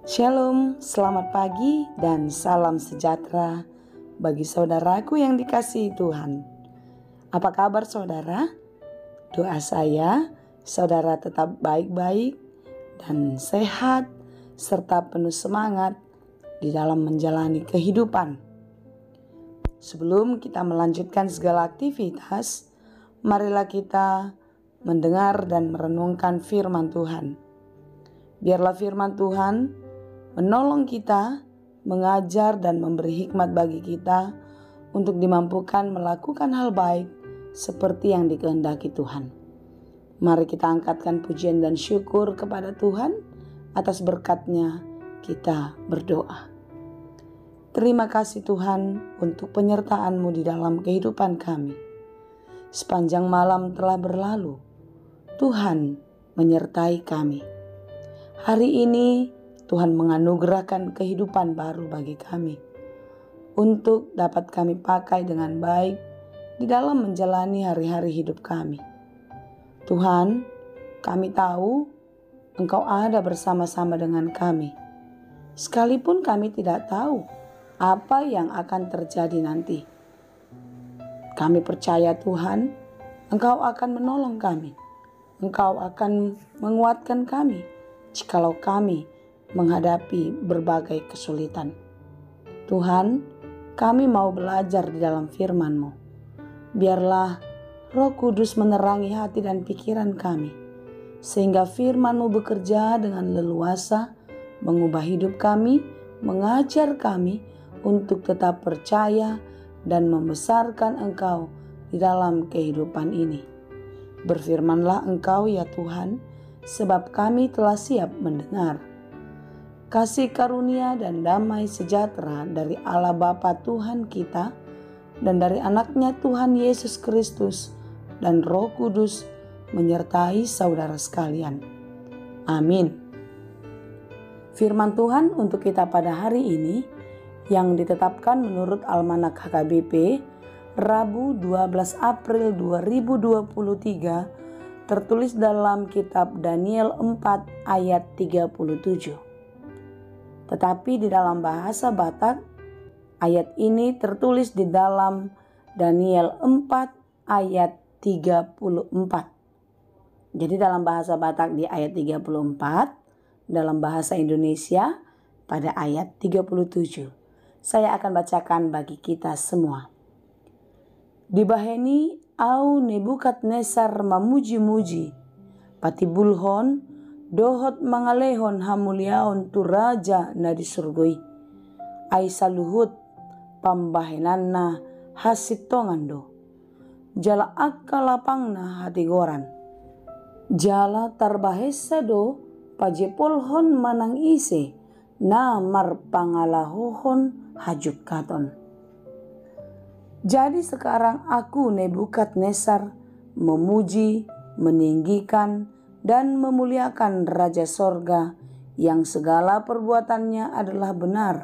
Shalom, selamat pagi dan salam sejahtera bagi saudaraku yang dikasihi Tuhan. Apa kabar saudara? Doa saya, saudara tetap baik-baik dan sehat serta penuh semangat di dalam menjalani kehidupan. Sebelum kita melanjutkan segala aktivitas, marilah kita mendengar dan merenungkan firman Tuhan. Biarlah firman Tuhan menolong kita, mengajar dan memberi hikmat bagi kita untuk dimampukan melakukan hal baik seperti yang dikehendaki Tuhan. Mari kita angkatkan pujian dan syukur kepada Tuhan atas berkat-Nya. Kita berdoa. Terima kasih Tuhan untuk penyertaan-Mu di dalam kehidupan kami. Sepanjang malam telah berlalu, Tuhan menyertai kami. Hari ini Tuhan menganugerahkan kehidupan baru bagi kami untuk dapat kami pakai dengan baik di dalam menjalani hari-hari hidup kami. Tuhan, kami tahu Engkau ada bersama-sama dengan kami. Sekalipun kami tidak tahu apa yang akan terjadi nanti. Kami percaya Tuhan, Engkau akan menolong kami. Engkau akan menguatkan kami jikalau kami menghadapi berbagai kesulitan. Tuhan, kami mau belajar di dalam firman-Mu. Biarlah Roh Kudus menerangi hati dan pikiran kami, sehingga firman-Mu bekerja dengan leluasa, mengubah hidup kami, mengajar kami untuk tetap percaya dan membesarkan Engkau di dalam kehidupan ini. Berfirmanlah Engkau ya Tuhan, sebab kami telah siap mendengar. Kasih karunia dan damai sejahtera dari Allah Bapa Tuhan kita dan dari anaknya Tuhan Yesus Kristus dan Roh Kudus menyertai saudara sekalian. Amin. Firman Tuhan untuk kita pada hari ini yang ditetapkan menurut Almanak HKBP Rabu 12 April 2023 tertulis dalam kitab Daniel 4 ayat 37. Tetapi di dalam bahasa Batak, ayat ini tertulis di dalam Daniel 4 ayat 34. Jadi dalam bahasa Batak di ayat 34, dalam bahasa Indonesia pada ayat 37. Saya akan bacakan bagi kita semua. Dibaheni au Nebukadnezar memuji-muji, patibulhon dohot mangalehon hamuliaon tu raja na di surgoi. Ay saluhut pambahenanna hasitongando. Jala akka lapangna hatigoran. Jala tarbahesa do pajepolhon manang ise na marpangalahohon hajuk katon. Jadi sekarang aku Nebukadnezar memuji, meninggikan, dan memuliakan Raja Sorga yang segala perbuatannya adalah benar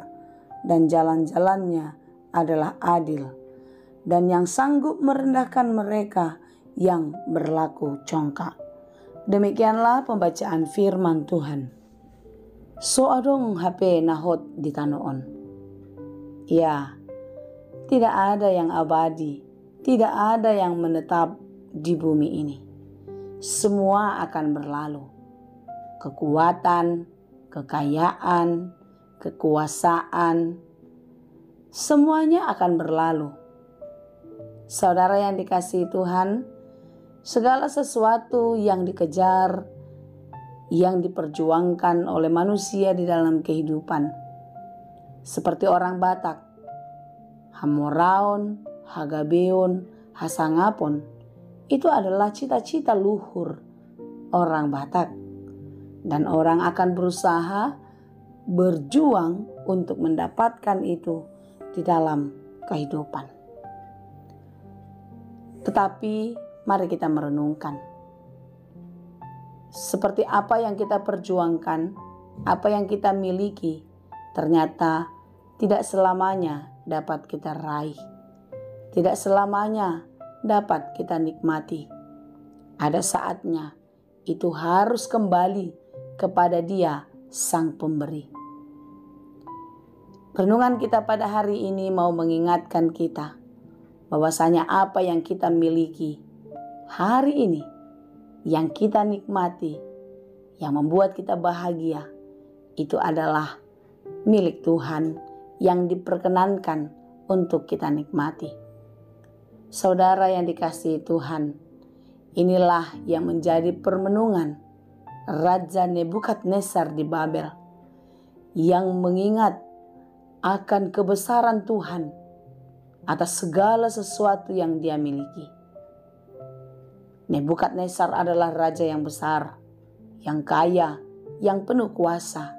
dan jalan-jalannya adalah adil dan yang sanggup merendahkan mereka yang berlaku congkak. Demikianlah pembacaan firman Tuhan. So adong HP nahot di tanoon. Ya, tidak ada yang abadi, tidak ada yang menetap di bumi ini. Semua akan berlalu. Kekuatan, kekayaan, kekuasaan, semuanya akan berlalu. Saudara yang dikasihi Tuhan, segala sesuatu yang dikejar, yang diperjuangkan oleh manusia di dalam kehidupan, seperti orang Batak, Hamoraon, Hagabeon, Hasangapon, itu adalah cita-cita luhur orang Batak. Dan orang akan berusaha berjuang untuk mendapatkan itu di dalam kehidupan. Tetapi mari kita merenungkan. Seperti apa yang kita perjuangkan, apa yang kita miliki, ternyata tidak selamanya dapat kita raih. Tidak selamanya dapat kita nikmati. Ada saatnya itu harus kembali kepada Dia Sang Pemberi. Renungan kita pada hari ini mau mengingatkan kita bahwasanya apa yang kita miliki hari ini, yang kita nikmati, yang membuat kita bahagia, itu adalah milik Tuhan yang diperkenankan untuk kita nikmati. Saudara yang dikasihi Tuhan, inilah yang menjadi permenungan Raja Nebukadnezar di Babel, yang mengingat akan kebesaran Tuhan atas segala sesuatu yang dia miliki. Nebukadnezar adalah raja yang besar, yang kaya, yang penuh kuasa.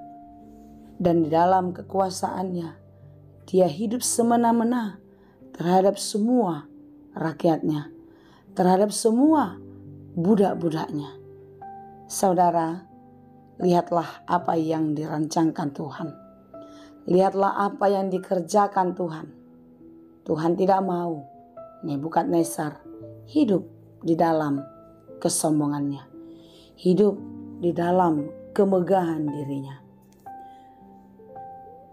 Dan di dalam kekuasaannya, dia hidup semena-mena terhadap semua rakyatnya, terhadap semua budak-budaknya. Saudara, lihatlah apa yang dirancangkan Tuhan. Lihatlah apa yang dikerjakan Tuhan. Tuhan tidak mau Nebukadnezar hidup di dalam kesombongannya, hidup di dalam kemegahan dirinya.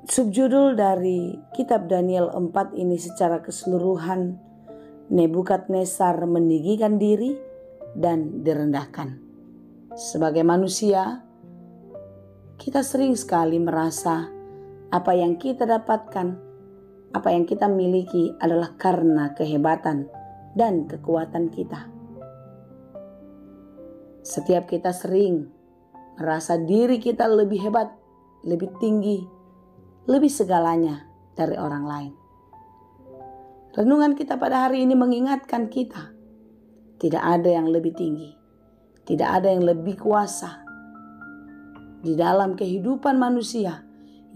Subjudul dari kitab Daniel 4 ini secara keseluruhan, Nebukadnezar meninggikan diri dan direndahkan. Sebagai manusia, kita sering sekali merasa apa yang kita dapatkan, apa yang kita miliki adalah karena kehebatan dan kekuatan kita. Setiap kita sering merasa diri kita lebih hebat, lebih tinggi, lebih segalanya dari orang lain. Renungan kita pada hari ini mengingatkan kita, tidak ada yang lebih tinggi, tidak ada yang lebih kuasa di dalam kehidupan manusia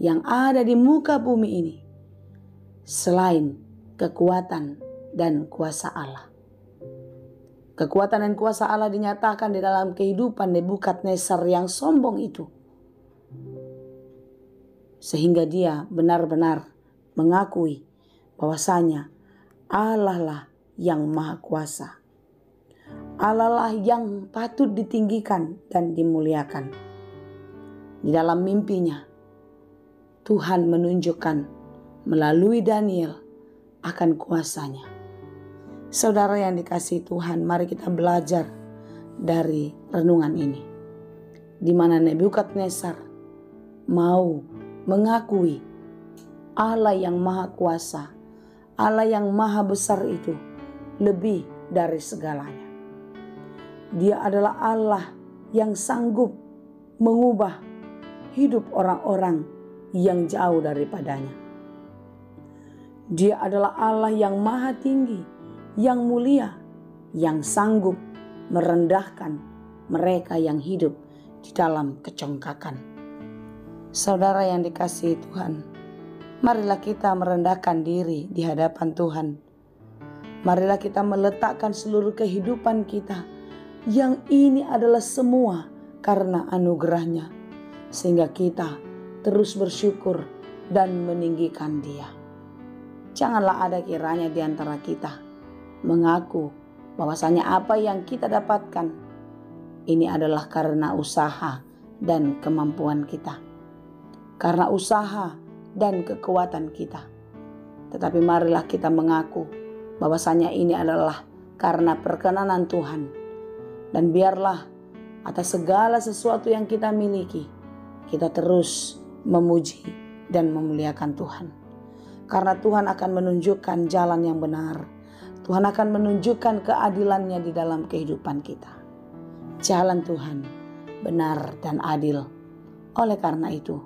yang ada di muka bumi ini selain kekuatan dan kuasa Allah. Kekuatan dan kuasa Allah dinyatakan di dalam kehidupan Nebukadnezar yang sombong itu, sehingga dia benar-benar mengakui bahwasanya Allah lah yang maha kuasa, Allah lah yang patut ditinggikan dan dimuliakan. Di dalam mimpinya, Tuhan menunjukkan melalui Daniel akan kuasanya. Saudara yang dikasihi Tuhan, mari kita belajar dari renungan ini, di mana Nebukadnezar mau mengakui Allah yang maha kuasa, Allah yang maha besar itu lebih dari segalanya. Dia adalah Allah yang sanggup mengubah hidup orang-orang yang jauh daripadanya. Dia adalah Allah yang maha tinggi, yang mulia, yang sanggup merendahkan mereka yang hidup di dalam kecongkakan. Saudara yang dikasihi Tuhan, marilah kita merendahkan diri di hadapan Tuhan. Marilah kita meletakkan seluruh kehidupan kita, yang ini adalah semua karena anugerahnya, sehingga kita terus bersyukur dan meninggikan Dia. Janganlah ada kiranya di antara kita mengaku bahwasanya apa yang kita dapatkan ini adalah karena usaha dan kemampuan kita, karena usaha dan kekuatan kita. Tetapi marilah kita mengaku bahwasanya ini adalah karena perkenanan Tuhan, dan biarlah atas segala sesuatu yang kita miliki, kita terus memuji dan memuliakan Tuhan. Karena Tuhan akan menunjukkan jalan yang benar. Tuhan akan menunjukkan keadilannya di dalam kehidupan kita. Jalan Tuhan benar dan adil. Oleh karena itu,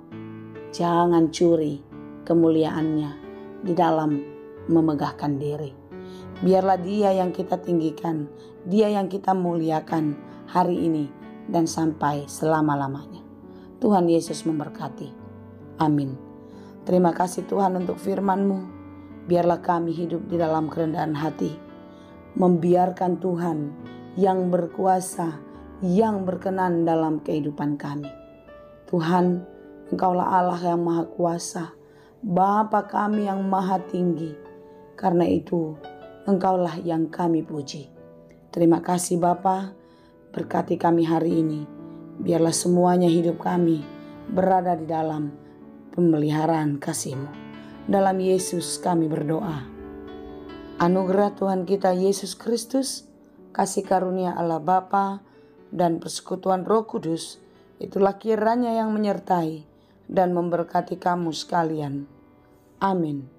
jangan curi kemuliaannya di dalam memegahkan diri. Biarlah Dia yang kita tinggikan, Dia yang kita muliakan hari ini dan sampai selama-lamanya. Tuhan Yesus memberkati. Amin. Terima kasih Tuhan untuk firman-Mu. Biarlah kami hidup di dalam kerendahan hati, membiarkan Tuhan yang berkuasa, yang berkenan dalam kehidupan kami. Tuhan, Engkaulah Allah yang maha kuasa, Bapa kami yang maha tinggi. Karena itu, Engkaulah yang kami puji. Terima kasih Bapa, berkati kami hari ini. Biarlah semuanya hidup kami berada di dalam pemeliharaan kasih-Mu. Dalam Yesus kami berdoa. Anugerah Tuhan kita Yesus Kristus, kasih karunia Allah Bapa, dan persekutuan Roh Kudus, itulah kiranya yang menyertai dan memberkati kamu sekalian. Amin.